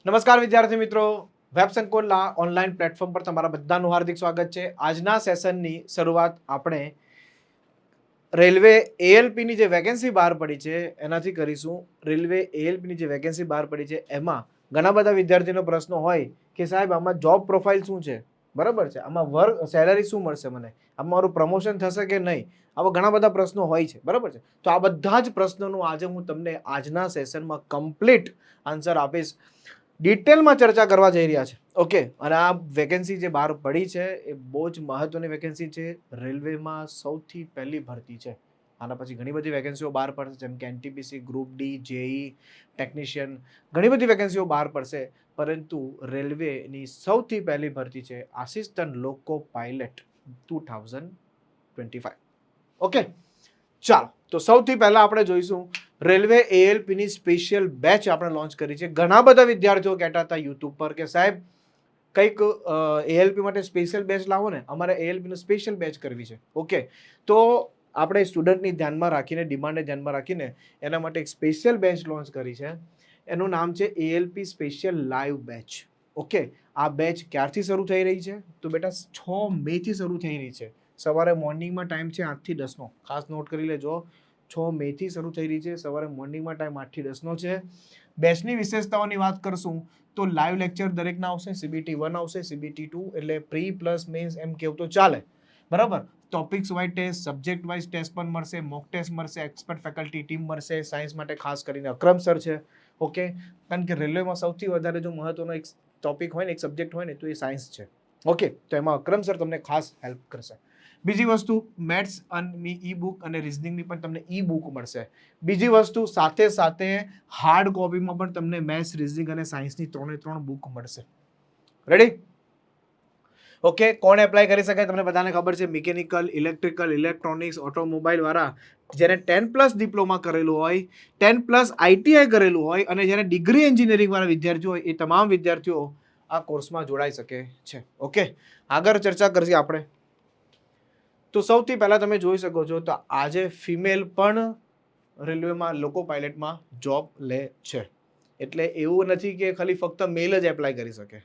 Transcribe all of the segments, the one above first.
નમસ્કાર વિદ્યાર્થી મિત્રો, વેબ સંકુલના ઓનલાઈન પ્લેટફોર્મ પર તમારા બધાનું હાર્દિક સ્વાગત છે. આજના સેશનની શરૂઆત આપણે રેલવે એએલપીની જે વેકેન્સી બહાર પડી છે એનાથી કરીશું. રેલવે એએલપીની જે વેકેન્સી બહાર પડી છે એમાં ઘણા બધા વિદ્યાર્થીનો પ્રશ્ન હોય કે સાહેબ આમાં જોબ પ્રોફાઇલ શું છે, બરાબર છે, આમાં વર્ક સેલરી શું મળશે, મને આમાં મારું પ્રમોશન થશે કે નહીં, આવા ઘણા બધા પ્રશ્નો હોય છે, બરાબર છે. તો આ બધા જ પ્રશ્નોનું આજે હું તમને આજના સેશનમાં કમ્પ્લીટ આન્સર આપીશ. ડિટેલમાં ચર્ચા કરવા જઈ રહ્યા છે. ઓકે, અને આ વેકેન્સી જે બહાર પડી છે એ બહુ જ મહત્વની વેકેન્સી છે. રેલવેમાં સૌથી પહેલી ભરતી છે. આના પછી ઘણી બધી વેકેન્સીઓ બહાર પડશે, જેમ કે NTPC, group D, JE, technician, ઘણી બધી વેકેન્સીઓ બહાર પડશે. પરંતુ રેલવેની સૌથી પહેલી ભરતી છે આસિસ્ટન્ટ લોકો પાયલટ 2025. ઓકે, ચાલો તો સૌથી પહેલા આપણે જોઈશું રેલવે એએલપીની સ્પેશિયલ બેચ આપણે લોન્ચ કરી છે. ઘણા બધા વિદ્યાર્થીઓ કહેતા હતા યુટ્યુબ પર કે સાહેબ કંઈક એએલપી માટે સ્પેશિયલ બેચ લાવો ને, અમારે એએલપીની સ્પેશિયલ બેચ કરવી છે. ઓકે, તો આપણે સ્ટુડન્ટની ધ્યાનમાં રાખીને, ડિમાન્ડને ધ્યાનમાં રાખીને એના માટે એક સ્પેશિયલ બેચ લોન્ચ કરી છે. એનું નામ છે ALP special live batch. Okay, આ બેચ ક્યારથી શરૂ થઈ રહી છે? તો બેટા 6 મેથી શરૂ થઈ રહી છે. સવારે મોર્નિંગમાં ટાઈમ છે 8 થી 10નો, ખાસ નોટ કરી લેજો. 6 મેથી શરૂ થઈ રહી છે. સવારે મોર્નિંગમાં ટાઈમ 8 થી 10નો છે. બેચની વિશેષતાઓની વાત કરશું તો લાઈવ લેક્ચર દરેકના આવશે. CBT 1 આવશે, CBT 2 એટલે પ્રી પ્લસ મેન્સ એમ કેવું તો ચાલે, બરાબર. Topics wise test, subject wise test પણ મળશે, મોક ટેસ્ટ મળશે, એક્સપર્ટ ફેકલ્ટી ટીમ મળશે. સાયન્સ માટે ખાસ કરીને અક્રમ સર છે. ઓકે, કારણ કે રેલવેમાં સૌથી વધારે જો મહત્વનો એક ટોપિક હોય ને, એક સબ્જેક્ટ હોય ને, તો એ સાયન્સ છે. ઓકે, તો એમાં અક્રમ સર તમને ખાસ હેલ્પ કરશે. બીજી વસ્તુ, મેથ્સ અને ઈ બુક અને રિઝનિંગની પણ તમને ઈ બુક મળશે. બીજી વસ્તુ, સાથે સાથે હાર્ડ કોપીમાં પણ તમને મેથ્સ, રિઝનિંગ અને સાયન્સની 3 બુક મળશે. રેડી? ઓકે, કોણ એપ્લાય કરી શકે? તમને બધાને ખબર છે, મિકેનિકલ, ઇલેક્ટ્રિકલ, ઇલેક્ટ્રોનિક્સ, ઓટોમોબાઈલ વાળા જેને 10+ ડિપ્લોમા કરેલું હોય, 10+ આઈટીઆઈ કરેલું હોય અને જેને ડિગ્રી એન્જિનિયરિંગ વાળા વિદ્યાર્થીઓ હોય, એ તમામ વિદ્યાર્થીઓ આ કોર્સમાં જોડાઈ શકે છે. ઓકે, આગળ ચર્ચા કરશે આપણે. તો સૌથી પહેલા તમે જોઈ શકો છો તો આજે ફિમેલ પણ રેલવેમાં લોકો પાયલટમાં જોબ લે છે. એટલે એવું નથી કે ખાલી ફક્ત મેલ જ એપ્લાય કરી શકે,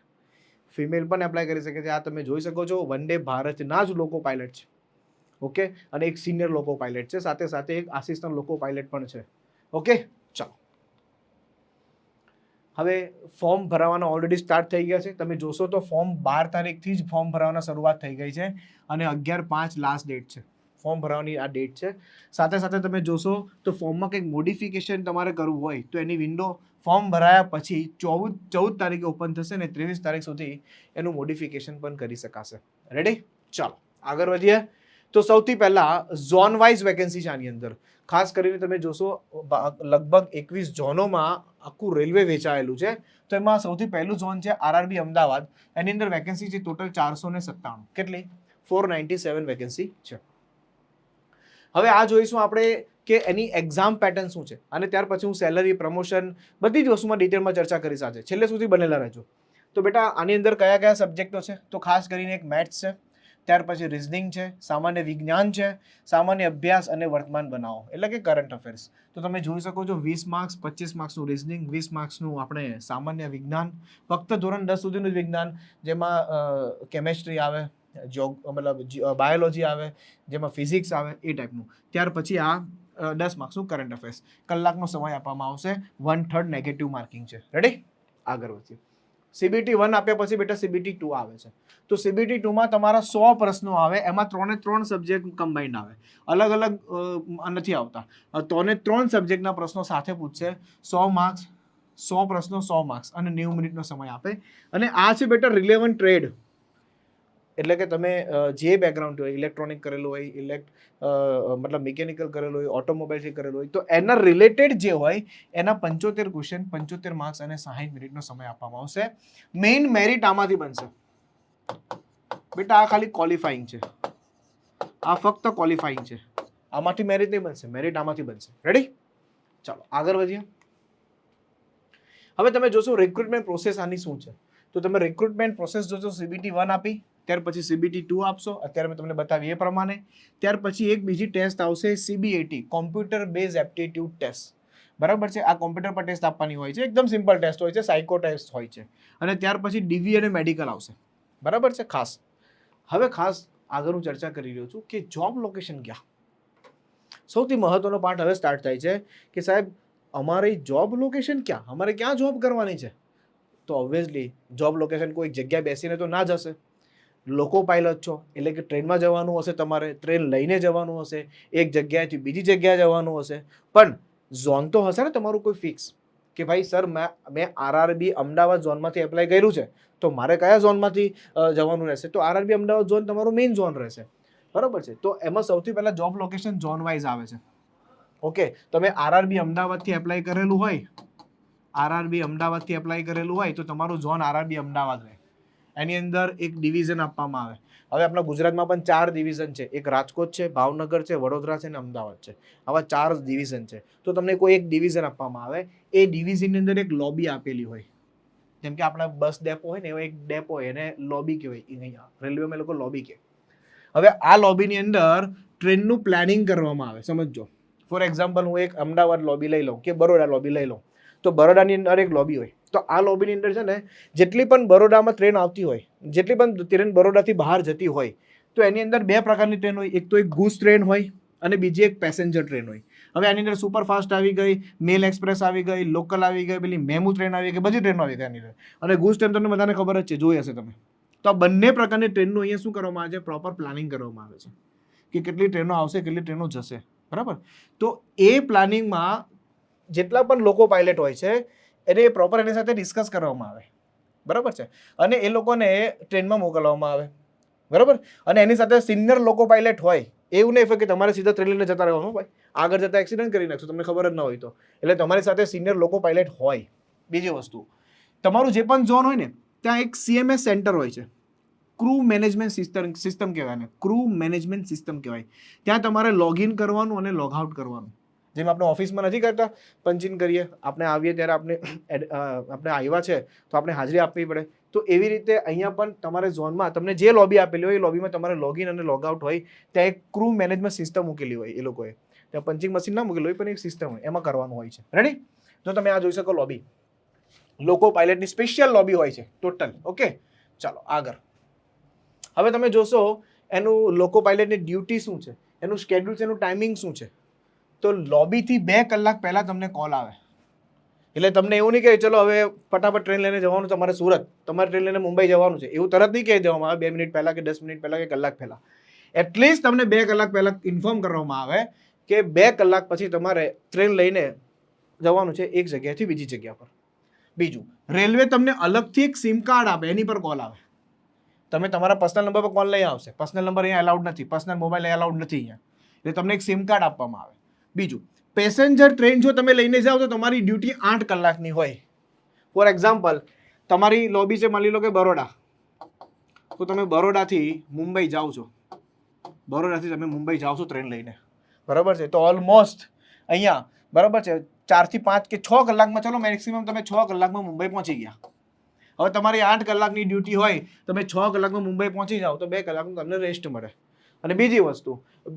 ફિમેલ પણ એપ્લાય કરી શકે છે. આ તમે જોઈ શકો છો, વંદે ભારતના જ લોકો પાયલટ છે. ઓકે, અને એક સિનિયર લોકો પાયલટ છે, સાથે સાથે એક આસિસ્ટન્ટ લોકો પાયલટ પણ છે. ઓકે, ચાલો હવે ફોર્મ ભરાવાના ઓલરેડી સ્ટાર્ટ થઈ ગયા છે. તમે જોશો તો ફોર્મ 12 તારીખથી જ ફોર્મ ભરવાના શરૂઆત થઈ ગઈ છે અને 11/5 લાસ્ટ ડેટ છે. ફોર્મ ભરવાની આ ડેટ છે. સાથે સાથે તમે જોશો તો ફોર્મમાં કંઈક મોડિફિકેશન તમારે કરવું હોય તો એની વિન્ડો ફોર્મ ભરાયા પછી 14 તારીખે ઓપન થશે ને 23 તારીખ સુધી એનું મોડિફિકેશન પણ કરી શકાશે. રેડી? ચાલો આગળ વધીએ. તો સૌથી પહેલા ઝોન વાઇઝ વેકેન્સી છે આની અંદર. ખાસ કરીને તમે જોશો લગભગ 21 ઝોનોમાં આખું રેલવે વેચાયેલું છે. તો એમાં સૌથી પહેલું ઝોન છે આરઆરબી અમદાવાદ. એની અંદર વેકેન્સી છે ટોટલ 497. કેટલી? 497 વેકેન્સી છે. હવે આ જોઈશું આપણે કે એની એક્ઝામ પેટર્ન શું છે અને ત્યાર પછી હું સેલરી, પ્રમોશન બધી જ વસ્તુમાં ડિટેલમાં ચર્ચા કરીશ. આજે છેલ્લે સુધી બનેલા રહેજો. તો બેટા આની અંદર કયા કયા સબ્જેક્ટો છે? તો ખાસ કરીને એક મેથ્સ છે, ત્યાર પછી રિઝનિંગ છે, સામાન્ય વિજ્ઞાન છે, સામાન્ય અભ્યાસ અને વર્તમાન બનાવો એટલે કે કરંટ અફેર્સ. તો તમે જોઈ શકો છો 20 માર્ક્સ, 25 માર્ક્સનું રિઝનિંગ, 20 માર્ક્સનું આપણે સામાન્ય વિજ્ઞાન, ફક્ત ધોરણ 10 સુધીનું જ વિજ્ઞાન, જેમાં કેમેસ્ટ્રી આવે, બાયોલોજી આવે, જેમાં ફિઝિક્સ આવે, એ ટાઈપનું. ત્યાર પછી આ 10 માર્ક્સનું કરંટ અફેર્સ. કલાકનો સમય આપવામાં આવશે. 1/3 નેગેટિવ માર્કિંગ છે. રેડી? આગળ વધીએ. CBT 1 આપ્યા પછી બેટા CBT 2 આવે છે. તો CBT 2માં તમારા 100 પ્રશ્નો આવે, એમાં 3 સબ્જેક્ટ કમ્બાઈન્ડ આવે, અલગ અલગ નથી આવતા. 3 સબ્જેક્ટના પ્રશ્નો સાથે પૂછશે. 100 માર્ક્સ, 100 પ્રશ્નો, 100 માર્ક્સ અને 90 મિનિટનો સમય આપે. અને આ છે બેટા રિલેવન્ટ ટ્રેડ, એટલે કે તમે જે બેકગ્રાઉન્ડ હોય, ઇલેક્ટ્રોનિક કરેલું હોય, મિકેનિકલ કરેલું હોય, ઓટોમોબાઈલથી કરેલું હોય, તો એના રિલેટેડ જે હોય એના 75 ક્વેશ્ચન, 75 માર્ક્સ અને 60 મિનિટનો સમય આપવામાં આવશે. મેઇન મેરિટ આમાંથી બનશે બેટા. આ ખાલી ક્વોલિફાઈંગ છે, આ ફક્ત ક્વોલિફાઈંગ છે. આમાંથી મેરિટ નહીં બનશે, મેરિટ આમાંથી બનશે. રેડી? ચાલો આગળ વધીએ. હવે તમે જોશો રિક્રુટમેન્ટ પ્રોસેસ આની શું છે. તો તમે રિક્રુટમેન્ટ પ્રોસેસ જોશો, CBT 1 આપી, ત્યાર પછી CBT 2 આપશો, અત્યારે મેં તમને બતાવી એ પ્રમાણે. ત્યાર પછી એક બીજી ટેસ્ટ આવશે CBAT, computer base aptitude test. બરાબર છે. આ કોમ્પ્યુટર પર ટેસ્ટ આપવાની હોય છે, એકદમ સિમ્પલ ટેસ્ટ હોય છે, સાયકો ટેસ્ટ હોય છે. અને ત્યાર પછી ડીવી અને મેડિકલ આવશે. બરાબર છે. હવે ખાસ આગળ હું ચર્ચા કરી રહ્યો છું કે જોબ લોકેશન ક્યાં. સૌથી મહત્વનો પાર્ટ હવે સ્ટાર્ટ થાય છે કે સાહેબ અમારી જોબ લોકેશન ક્યાં, અમારે ક્યાં જોબ કરવાની છે. તો ઓબ્વિયસલી જોબ લોકેશન કોઈ જગ્યાએ બેસીને તો ના જશે. લોકો પાયલટ છો એટલે કે ટ્રેનમાં જવાનું હશે, તમારે ટ્રેન લઈને જવાનું હશે, એક જગ્યાએથી બીજી જગ્યાએ જવાનું હશે, પણ ઝોન તો હશે ને તમારું કોઈ ફિક્સ કે ભાઈ સર મેં આરઆરબી અમદાવાદ ઝોનમાંથી એપ્લાય કર્યું છે તો મારે કયા ઝોનમાંથી જવાનું રહેશે. તો આરઆરબી અમદાવાદ ઝોન તમારું મેઇન ઝોન રહેશે. બરાબર છે. તો એમાં સૌથી પહેલાં જોબ લોકેશન ઝોન વાઇઝ આવે છે. ઓકે, તમે આરઆરબી અમદાવાદથી એપ્લાય કરેલું હોય, આરઆરબી અમદાવાદથી એપ્લાય કરેલું હોય તો તમારું ઝોન આરઆરબી અમદાવાદ રહે. એની અંદર એક ડિવિઝન આપવામાં આવે. હવે આપણા ગુજરાતમાં પણ 4 ડિવિઝન છે. એક રાજકોટ છે, ભાવનગર છે, વડોદરા છે અને અમદાવાદ છે. આવા 4 ડિવિઝન છે. તો તમને કોઈ એક ડિવિઝન આપવામાં આવે, એ ડિવિઝનની અંદર એક લોબી આપેલી હોય. જેમ કે આપણા બસ ડેપો હોય ને એવો એક ડેપો હોય, એને લોબી કહેવાય. અહીંયા રેલવેમાં લોકો લોબી કહે. હવે આ લોબીની અંદર ટ્રેનનું પ્લાનિંગ કરવામાં આવે. સમજો ફોર એક્ઝામ્પલ હું એક અમદાવાદ લોબી લઈ લઉં કે બરોડા લોબી લઈ લઉં, તો બરોડાની અંદર એક લોબી હોય. તો આ લોબીની અંદર છે ને જેટલી પણ બરોડામાં ટ્રેન આવતી હોય, જેટલી પણ ટ્રેન બરોડાથી બહાર જતી હોય, તો એની અંદર 2 પ્રકારની ટ્રેન હોય. એક તો એક ગૂડ્સ ટ્રેન હોય અને બીજી એક પેસેન્જર ટ્રેન હોય. હવે આની અંદર સુપરફાસ્ટ આવી ગઈ, મેલ એક્સપ્રેસ આવી ગઈ, લોકલ આવી ગઈ, પેલી મેમુ ટ્રેન આવી ગઈ, બધી ટ્રેનો આવી ગઈ આની અંદર. અને ગૂડ્સ ટ્રેન તમને બધાને ખબર જ છે, જોઈ હશે તમે. તો આ બંને પ્રકારની ટ્રેનનું અહીંયા શું કરવામાં આવે છે, પ્રોપર પ્લાનિંગ કરવામાં આવે છે કે કેટલી ટ્રેનો આવશે, કેટલી ટ્રેનો જશે. બરાબર. તો એ પ્લાનિંગમાં જેટલા પણ લોકો પાયલટ હોય છે એને પ્રોપર એની સાથે ડિસ્કસ કરવામાં આવે. બરાબર છે. અને એ લોકોને ટ્રેનમાં મોકલવામાં આવે. બરાબર. અને એની સાથે સિનિયર લોકો પાયલટ હોય. એવું નહીં કે તમારે સીધા ટ્રેન લઈને જતા રહેવાનું ભાઈ, આગળ જતા એક્સિડન્ટ કરી નાખશો, તમને ખબર જ ન હોય તો. એટલે તમારી સાથે સિનિયર લોકો પાયલટ હોય. બીજી વસ્તુ, તમારું જે પણ ઝોન હોય ને ત્યાં એક સીએમએસ સેન્ટર હોય છે. ક્રૂ મેનેજમેન્ટ સિસ્ટમ કહેવાય ને, ક્રૂ મેનેજમેન્ટ સિસ્ટમ કહેવાય. ત્યાં તમારે લોગિન કરવાનું અને લોગ આઉટ કરવાનું. જેમ આપણે ઓફિસમાં નથી કરતા, પંચિંગ કરીએ, આપણે આવીએ ત્યારે આપણે આવ્યા છે તો આપણે હાજરી આપવી પડે. તો એવી રીતે અહીંયા પણ તમારે ઝોનમાં તમને જે લોબી આપેલી હોય એ લોબીમાં તમારે લોગિન અને લોગ આઉટ હોય. ત્યાં એક ક્રૂ મેનેજમેન્ટ સિસ્ટમ મૂકેલી હોય એ લોકોએ. ત્યાં પંચિંગ મશીન ના મૂકેલું હોય પણ એક સિસ્ટમ હોય, એમાં કરવાનું હોય છે. રેડી? તો તમે આ જોઈ શકો લોબી, લોકો પાયલટની સ્પેશિયલ લોબી હોય છે ટોટલ. ઓકે, ચાલો આગળ. હવે તમે જોશો એનું લોકો પાયલટની ડ્યુટી શું છે, એનું શેડ્યુલ છે, એનું ટાઈમિંગ શું છે. તો લોબીથી 2 કલાક પહેલાં તમને કોલ આવે. એટલે તમને એવું નહીં કે ચલો હવે ફટાફટ ટ્રેન લઈને જવાનું તમારે સુરત, તમારે ટ્રેન લઈને મુંબઈ જવાનું છે, એવું તરત નહીં કહી દેવામાં આવે 2 મિનિટ પહેલાં કે 10 મિનિટ પહેલાં કે કલાક પહેલાં. એટલીસ્ટ તમને 2 કલાક પહેલાં ઇન્ફોર્મ કરવામાં આવે કે 2 કલાક પછી તમારે ટ્રેન લઈને જવાનું છે એક જગ્યાએથી બીજી જગ્યા પર. બીજું, રેલવે તમને અલગથી એક સિમ કાર્ડ આપે, એની પર કોલ આવે. તમે તમારા પર્સનલ નંબર પર કોલ નહીં આવશે. પર્સનલ નંબર અહીંયા અલાઉડ નથી, પર્સનલ મોબાઈલ અલાઉડ નથી અહીંયા. એટલે તમને એક સિમ કાર્ડ આપવામાં આવે. બીજું, પેસેન્જર ટ્રેન જો તમે લઈને જાઓ તો તમારી ડ્યુટી 8 કલાકની હોય. ફોર એક્ઝામ્પલ, તમારી લોબી છે માની લો કે બરોડા, તો તમે બરોડાથી મુંબઈ જાઓ છો, બરોડાથી તમે મુંબઈ જાઓ છો ટ્રેન લઈને. બરાબર છે. તો ઓલમોસ્ટ અહીંયા બરાબર છે 4 થી 5 કે 6 કલાકમાં, ચલો મેક્સિમમ તમે 6 કલાકમાં મુંબઈ પહોંચી ગયા. હવે તમારી 8 કલાકની ડ્યુટી હોય, તમે 6 કલાકમાં મુંબઈ પહોંચી જાઓ તો 2 કલાકનું તમને રેસ્ટ મળે. અને બીજી વસ્તુ,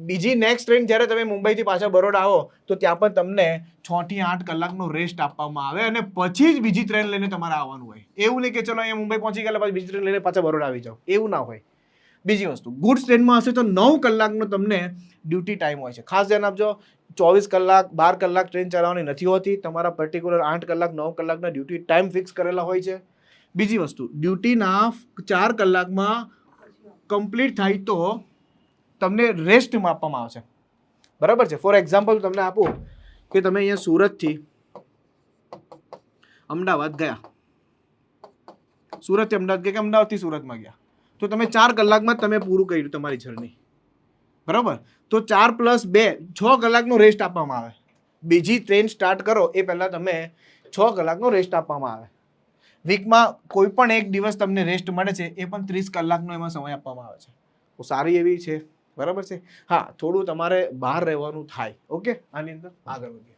બીજી નેક્સ્ટ ટ્રેન જ્યારે તમે મુંબઈથી પાછા બરોડા આવો તો ત્યાં પણ તમને 6 થી 8 કલાકનો રેસ્ટ આપવામાં આવે અને પછી જ બીજી ટ્રેન લઈને તમારે આવવાનું હોય. એવું નહીં કે ચલો અહીંયા મુંબઈ પહોંચી ગયા પછી બીજી ટ્રેન લઈને પાછા બરોડા આવી જાઓ, એવું ના હોય. બીજી વસ્તુ, ગુડ્સ ટ્રેનમાં હશે તો 9 કલાકનો તમને ડ્યુટી ટાઈમ હોય છે. ખાસ ધ્યાન આપજો, 24 કલાક 12 કલાક ટ્રેન ચલાવવાની નથી હોતી. તમારા પર્ટિક્યુલર 8 કલાક 9 કલાકના ડ્યુટી ટાઈમ ફિક્સ કરેલા હોય છે. બીજી વસ્તુ, ડ્યુટીના 4 કલાકમાં કમ્પ્લીટ થાય તો તમને રેસ્ટ આપવામાં આવશે. બરાબર છે. ફોર એક્ઝામ્પલ તમને આપું કે તમે અહીંયા સુરતથી અમદાવાદ ગયા, સુરતથી અમદાવાદ ગયા કે અમદાવાદથી સુરતમાં ગયા, તો તમે 4 કલાકમાં તમે પૂરું કર્યું તમારી જર્ની. બરાબર. તો 4 + 2 6 કલાકનો રેસ્ટ આપવામાં આવે. બીજી ટ્રેન સ્ટાર્ટ કરો એ પહેલાં તમે 6 કલાકનો રેસ્ટ આપવામાં આવે. વીકમાં કોઈ પણ એક દિવસ તમને રેસ્ટ મળે છે, એ પણ 30 કલાકનો એમાં સમય આપવામાં આવે છે. તો સારી એવી છે. બરાબર છે. હા, થોડું તમારે બહાર રહેવાનું થાય. ઓકે, આની અંદર આગળ વધીએ.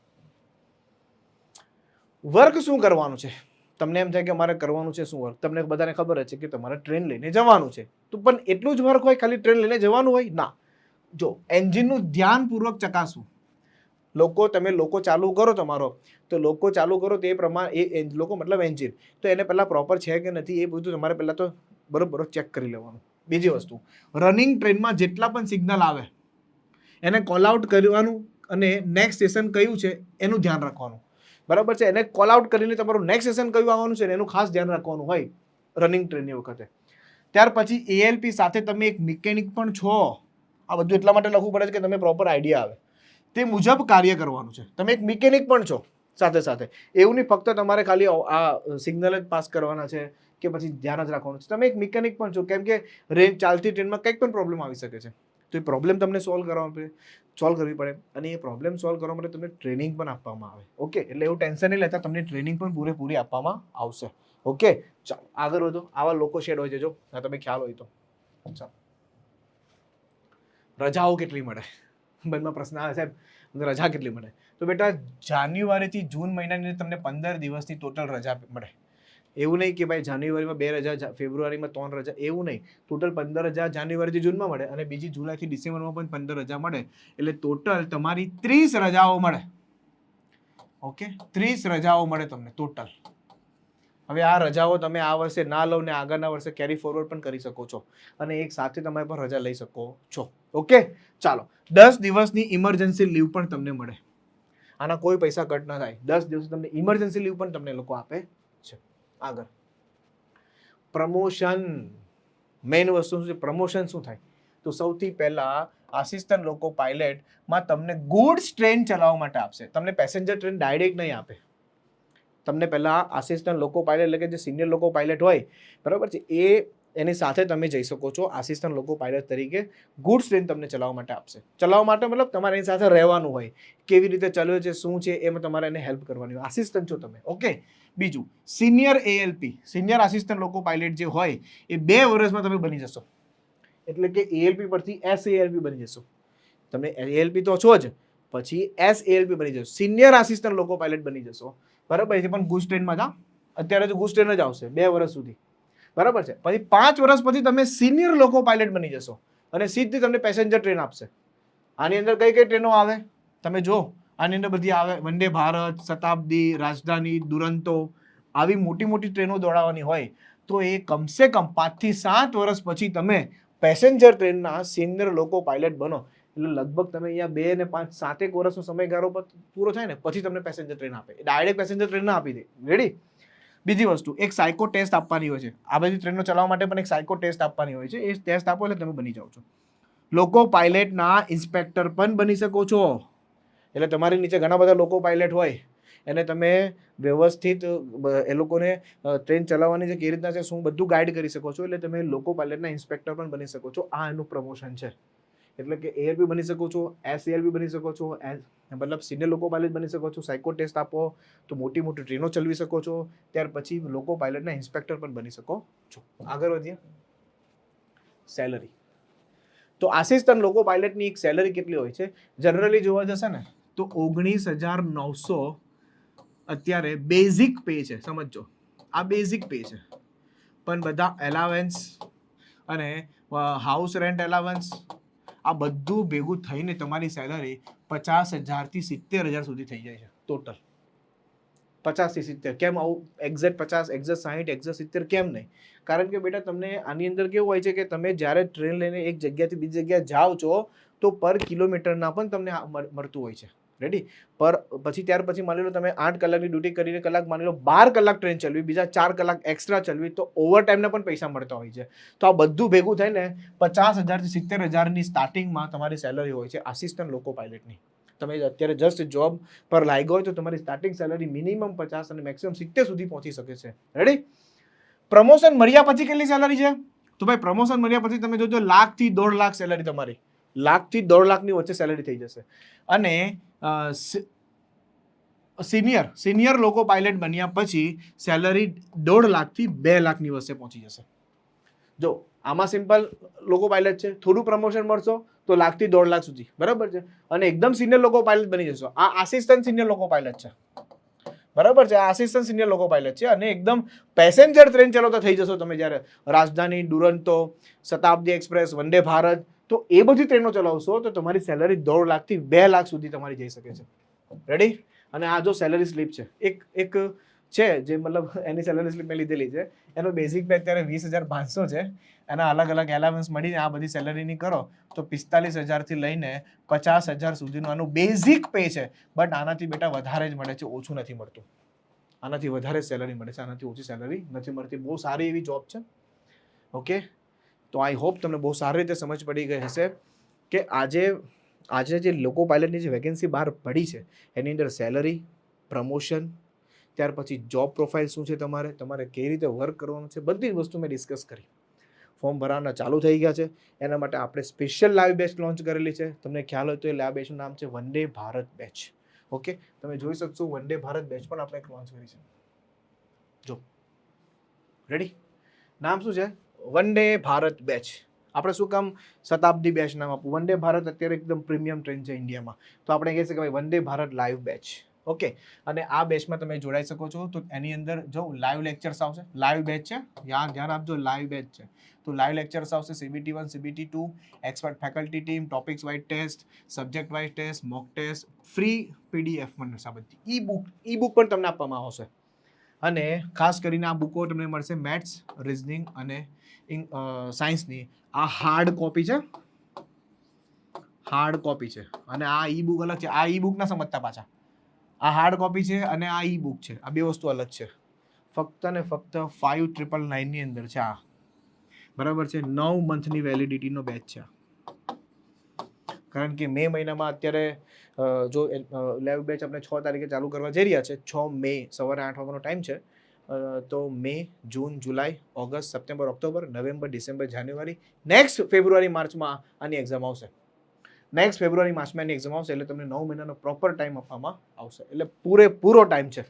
વર્ક શું કરવાનું છે? તમને એમ થાય કે મારે કરવાનું છે શું વર્ક? તમને બધાને ખબર જ છે કે તમારે ટ્રેન લઈને જવાનું છે. તો પણ એટલું જ વર્ક હોય, ખાલી ટ્રેન લઈને જવાનું હોય? ના. જો એન્જિનનું ધ્યાનપૂર્વક ચકાસવું, તમે લોકો ચાલુ કરો તમારો, તો લોકો ચાલુ કરો તે પ્રમાણે એ લોકો મતલબ એન્જિન, તો એને પહેલાં પ્રોપર છે કે નથી એ બધું તમારે પહેલાં તો બરોબર ચેક કરી લેવાનું. બીજી વસ્તુ, રનિંગ ટ્રેનમાં જેટલા પણ સિગ્નલ આવે એને કોલ આઉટ કરવાનું અને નેક્સ્ટ સ્ટેશન કયું છે એનું ધ્યાન રાખવાનું. બરાબર છે, એને કોલ આઉટ કરીને તમારું નેક્સ્ટ સ્ટેશન કયું આવવાનું છે એનું ખાસ ધ્યાન રાખવાનું હોય રનિંગ ટ્રેનની વખતે. ત્યાર પછી એએલપી સાથે તમે એક મિકેનિક પણ છો. આ બધું એટલા માટે લખવું પડે છે કે તમે પ્રોપર આઈડિયા આવે તે મુજબ કાર્ય કરવાનું છે. તમે એક મિકેનિક પણ છો સાથે સાથે, એવું નહીં ફક્ત તમારે ખાલી આ સિગ્નલ જ પાસ કરવાના છે કે પછી ધ્યાન જ રાખવાનું છે. તમે એક મિકેનિક પણ છો, કેમ કે ચાલતી ટ્રેનમાં કંઈક પણ પ્રોબ્લેમ આવી શકે છે, તો એ પ્રોબ્લેમ તમને સોલ્વ કરવી પડે અને એ પ્રોબ્લેમ સોલ્વ કરવા માટે તમને ટ્રેનિંગ પણ આપવામાં આવે. ઓકે, એટલે એવું ટેન્શન નહીં લેતા, તમને ટ્રેનિંગ પણ પૂરેપૂરી આપવામાં આવશે. ઓકે, ચાલો આગળ વધો. આવા લોકો શેડ હોય છે જો તમે ખ્યાલ હોય તો. ચાલો, રજાઓ કેટલી મળે? બંધમાં પ્રશ્ન આવે સાહેબ, રજા કેટલી મળે? તો બેટા જાન્યુઆરીથી જૂન મહિનાની તમને 15 દિવસની ટોટલ રજા મળે. એવું નહીં કે ભાઈ જાન્યુઆરીમાં 2 રજા, ફેબ્રુઆરીમાં 3 રજા, એવું નહીં. ટોટલ 15 રજા જાન્યુઆરીથી જૂનમાં મળે અને બીજી જુલાઈથી ડિસેમ્બરમાં પણ 15 રજા મળે. એટલે ટોટલ તમારી 30 રજાઓ મળે. ઓકે, 30 રજાઓ મળે તમને ટોટલ. હવે આ રજાઓ તમે આ વર્ષે ના લો ને આગળના વર્ષે કેરી ફોરવર્ડ પણ કરી શકો છો અને એક સાથે તમે પણ રજા લઈ શકો છો. ઓકે, ચાલો. 10 દિવસની ઇમરજન્સી લીવ પણ તમને મળે. આના કોઈ પૈસા કટ ના થાય. 10 દિવસ તમને ઇમરજન્સી લીવ પણ તમને લોકો આપે છે. આગળ પ્રમોશન, મેઇન વસ્તુ શું છે? પ્રમોશન શું થાય? તો સૌથી પહેલા આસિસ્ટન્ટ લોકો પાયલટમાં તમને ગુડ્સ ટ્રેન ચલાવવા માટે આપશે. તમને પેસેન્જર ટ્રેન ડાયરેક્ટ નહીં આપે. તમને પહેલા આસિસ્ટન્ટ લોકો પાયલટ એટલે કે જે સિનિયર લોકો પાયલટ હોય, બરાબર છે, એની સાથે તમે જઈ શકો છો આસિસ્ટન્ટ લોકો પાયલટ તરીકે. ગુડ્સ ટ્રેન તમને ચલાવવા માટે આપશે. ચલાવવા માટે મતલબ તમારે એની સાથે રહેવાનું હોય, કેવી રીતે ચલાવે છે, શું છે, એમાં તમારે એને હેલ્પ કરવાની હોય. આસિસ્ટન્ટ છો તમે. ઓકે, બીજું senior ALP, senior assistant loco pilot જે હોય એ 2 વર્ષમાં તમે બની જશો. એટલે કે એએલપી પરથી એસએએલપી બની જશો. તમે એએલપી તો છો જ, પછી એસએએલપી બની જશો, સિનિયર આસિસ્ટન્ટ લોકો પાયલટ બની જશો. બરાબર છે, પણ ગુડ્સ ટ્રેનમાં જા અત્યારે તો ગુડ્સ ટ્રેન જ આવશે 2 વર્ષ સુધી. બરાબર છે, પછી 5 વર્ષ પછી તમે સિનિયર લોકો પાયલટ બની જશો અને સીધી તમને પેસેન્જર ટ્રેન આપશે. આની અંદર કઈ કઈ ટ્રેનો આવે તમે જો, આની અંદર બધી આવે વંદે ભારત, શતાબ્દી, રાજધાની, દુરંતો, આવી મોટી મોટી ટ્રેનો દોડાવવાની હોય તો એ કમસે કમ 5 થી 7 વર્ષ પછી તમે પેસેન્જર ટ્રેનના સિનિયર લોકો પાયલટ બનો. એટલે લગભગ તમે અહીંયા 2 ને 5 7 વર્ષનો સમયગાળો પૂરો થાય ને પછી તમને પેસેન્જર ટ્રેન આપે. ડાયરેક્ટ પેસેન્જર ટ્રેન ના આપી દે. રેડી? બીજી વસ્તુ, એક સાયકો ટેસ્ટ આપવાની હોય છે. આ બધી ટ્રેનો ચલાવવા માટે પણ એક સાયકો ટેસ્ટ આપવાની હોય છે. એ ટેસ્ટ આપો એટલે તમે બની જાઓ છો લોકો પાયલટના ઇન્સ્પેક્ટર પણ બની શકો છો. એટલે તમારી નીચે ઘણા બધા લોકો પાયલટ હોય એને તમે વ્યવસ્થિત એ લોકોને ટ્રેન ચલાવવાની છે કેવી રીતના છે શું બધું ગાઈડ કરી શકો છો. એટલે તમે લોકો પાયલટના ઇન્સ્પેક્ટર પણ બની શકો છો. આ એનું પ્રમોશન છે. એટલે કે એએલપી બની શકો છો, એસએએલપી બની શકો છો, મતલબ સિનિયર લોકો પાયલટ બની શકો છો. સાયકો ટેસ્ટ આપો તો મોટી મોટી ટ્રેનો ચલાવી શકો છો. ત્યાર પછી લોકો પાયલટના ઇન્સ્પેક્ટર પણ બની શકો છો. આગળ વધીએ. સેલરી. તો આસિસ્ટન્ટ લોકો પાયલટની એક સેલરી કેટલી હોય છે? જનરલી જોવા જશે ને તો 19,900 અત્યારે બેઝિક પે છે. સમજો, આ બેઝિક પે છે, પણ બધા એલાવન્સ અને હાઉસ રેન્ટ એલાવન્સ આ બધું ભેગું થઈને તમારી સેલરી 50,000 થી 70,000 સુધી થઈ જાય છે ટોટલ. 50 થી 70. કેમ આવું એક્ઝેક્ટ 50, એક્ઝેક્ટ 60, એક્ઝેક્ટ 70 કેમ નહીં? કારણ કે બેટા તમને આની અંદર કેવું હોય છે કે તમે જ્યારે ટ્રેન લઈને એક જગ્યાથી બીજી જગ્યાએ જાઓ છો તો પર કિલોમીટરના પણ તમને મળતું હોય છે. રેડી? પછી ત્યાર પછી માની લો તમે 8 કલાકની ડ્યુટી કરીને કલાક માની લો 12 કલાક ટ્રેન ચલાવી, બીજા 4 કલાક એક્સ્ટ્રા ચલાવી તો ઓવર ટાઈમના પણ પૈસા મળતા હોય છે. તો આ બધું ભેગું થઈને 50,000 થી 70,000ની સ્ટાર્ટિંગમાં તમારી સેલરી હોય છે આસિસ્ટન્ટ લોકો પાયલટની. તમે અત્યારે જસ્ટ જોબ પર લાગ્યો હોય તો તમારી સ્ટાર્ટિંગ સેલરી મિનિમમ 50 અને મેક્સિમમ 70 સુધી પહોંચી શકે છે. રેડી? પ્રમોશન મળ્યા પછી કેટલી સેલરી છે? તો ભાઈ પ્રમોશન મળ્યા પછી તમે જોજો 1,00,000 થી 1.5 લાખ સેલરી તમારી 1,00,000 થી 1.5 લાખની વચ્ચે સેલરી થઈ જશે. અને સિનિયર લોકો પાયલટ બન્યા પછી સેલરી 1.5 લાખ થી 2 લાખની વચ્ચે પહોંચી જશે. જો આમાં સિમ્પલ લોકો પાયલટ છે, થોડું પ્રમોશન મળશો તો 1,00,000 થી 1.5 લાખ સુધી. બરાબર છે? અને એકદમ સિનિયર લોકો પાયલટ બની જશો. આ આસિસ્ટન્ટ સિનિયર લોકો પાયલટ છે. બરાબર છે? આ આસિસ્ટન્ટ સિનિયર લોકો પાયલટ છે અને એકદમ પેસેન્જર ટ્રેન ચલાવતા થઈ જશો તમે જ્યારે રાજધાની, દુરંતો, શતાબ્દી એક્સપ્રેસ, વંદે ભારત, તો એ બધી ટ્રેનો ચલાવશો તો તમારી સેલરી 1.5 લાખ થી 2 લાખ સુધી તમારી જઈ શકે છે. રેડી? અને આ જો સેલરી સ્લીપ છે, એક છે જે મતલબ એની સેલરી સ્લીપ મેં લીધેલી છે, એનો બેઝિક પે અત્યારે 20,500 છે. એના અલગ અલગ એલાવન્સ મળીને આ બધી સેલરીની કરો તો 45,000 થી લઈને 50,000 સુધીનું આનું બેઝિક પે છે. બટ આનાથી બેટા વધારે જ મળે છે, ઓછું નથી મળતું. આનાથી વધારે સેલરી મળે છે, આનાથી ઓછી સેલરી નથી મળતી. બહુ સારી એવી જોબ છે. ઓકે, તો આઈ હોપ તમને બહુ સારી રીતે સમજ પડી ગઈ હશે કે આજે જે લોકો પાયલટની જે વેકેન્સી બહાર પડી છે એની અંદર સેલરી, પ્રમોશન, ત્યાર પછી જોબ પ્રોફાઇલ શું છે, તમારે કેવી રીતે વર્ક કરવાનું છે, બધી જ વસ્તુ મેં ડિસ્કસ કરી. ફોર્મ ભરવાના ચાલુ થઈ ગયા છે. એના માટે આપણે સ્પેશિયલ લાઈવ બેચ લોન્ચ કરેલી છે. તમને ખ્યાલ હોય તો એ લાઈવ બેચનું નામ છે વંદે ભારત બેચ. ઓકે, તમે જોઈ શકશો વંદે ભારત બેચ પણ આપણે લોન્ચ કરી છે. જો રેડી, નામ શું છે? વંદે ભારત બેચ. આપણે શું કામ શતાબ્દી બેચ નામ આપવું? વંદે ભારત અત્યારે એકદમ પ્રીમિયમ ટ્રેન છે ઇન્ડિયામાં, તો આપણે કહીએ કે ભાઈ Vande Bharat live batch. Okay, અને આ બેચમાં તમે જોડાઈ શકો છો. તો એની અંદર જો લાઈવ લેક્ચર્સ આવશે, લાઈવ બેચ છે, ધ્યાન આપજો, લાઈવ બેચ છે. તો લાઈવ લેક્ચર્સ આવશે, CBT 1, CBT 2, expert faculty team, topics wise test, subject wise test, mock test, free PDF પણ આ બધી ઈ બુક પણ તમને આપવામાં આવશે. અને ખાસ કરીને આ બુકો તમને મળશે મેથ્સ, રિઝનિંગ અને સાયન્સની. આ હાર્ડ કોપી છે, હાર્ડ કોપી છે, અને આ ઈ બુક અલગ છે. આ ઈ બુક ના સમજતા પાછા. આ હાર્ડ કોપી છે અને આ ઈ બુક છે, આ બે વસ્તુ અલગ છે. ફક્ત ને ફક્ત 5,999 ની અંદર છે આ. બરાબર છે, 9 મંથની વેલિડિટીનો બેચ છે. કારણ કે મે મહિનામાં અત્યારે જો લાઈવ બેચ આપણે 6 તારીખે ચાલુ કરવા જઈ રહ્યા છે. 6 મે સવારે 8 વાગ્યાનો ટાઈમ છે. તો May, June, July, August, September, October, November, December, January, next February, માર્ચમાં આની એક્ઝામ આવશે. નેક્સ્ટ ફેબ્રુઆરી, માર્ચમાં એની એક્ઝામ આવશે. એટલે તમને 9 મહિનાનો પ્રોપર ટાઈમ આપવામાં આવશે. એટલે પૂરેપૂરો ટાઈમ છે,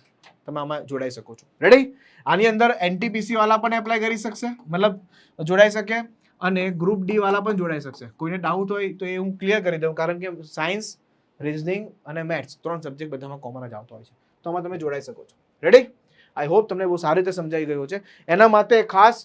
તમે આમાં જોડાઈ શકો છો. રેડી? આની અંદર NTPC વાળા પણ એપ્લાય કરી શકશે, મતલબ જોડાઈ શકે, અને ગ્રુપ ડી વાળા પણ જોડાઈ શકશે. કોઈને ડાઉટ હોય તો એ હું ક્લિયર કરી દઉં, કારણ કે સાયન્સ, રિઝનિંગ અને મેથ્સ 3 સબ્જેક્ટ બધામાં કોમન જ આવતો હોય છે. તો આમાં તમે જોડાઈ શકો છો. રેડી? આઈ હોપ તમને બહુ સારી રીતે સમજાઈ ગયું છે. એના માટે ખાસ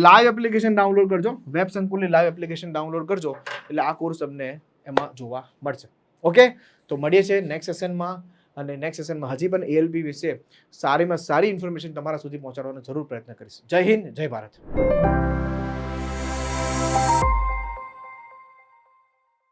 લાઈવ એપ્લિકેશન ડાઉનલોડ કરજો, વેબ સંકુલની લાઈવ એપ્લિકેશન ડાઉનલોડ કરજો, એટલે આ કોર્સ તમને એમાં જોવા મળશે. ઓકે, તો મળીએ છીએ નેક્સ્ટ સેશનમાં. અને નેક્સ્ટ સેશનમાં હજી પણ ALP વિશે સારીમાં સારી ઇન્ફોર્મેશન તમારા સુધી પહોંચાડવાનો જરૂર પ્રયત્ન કરીશ. જય હિન્દ, જય ભારત.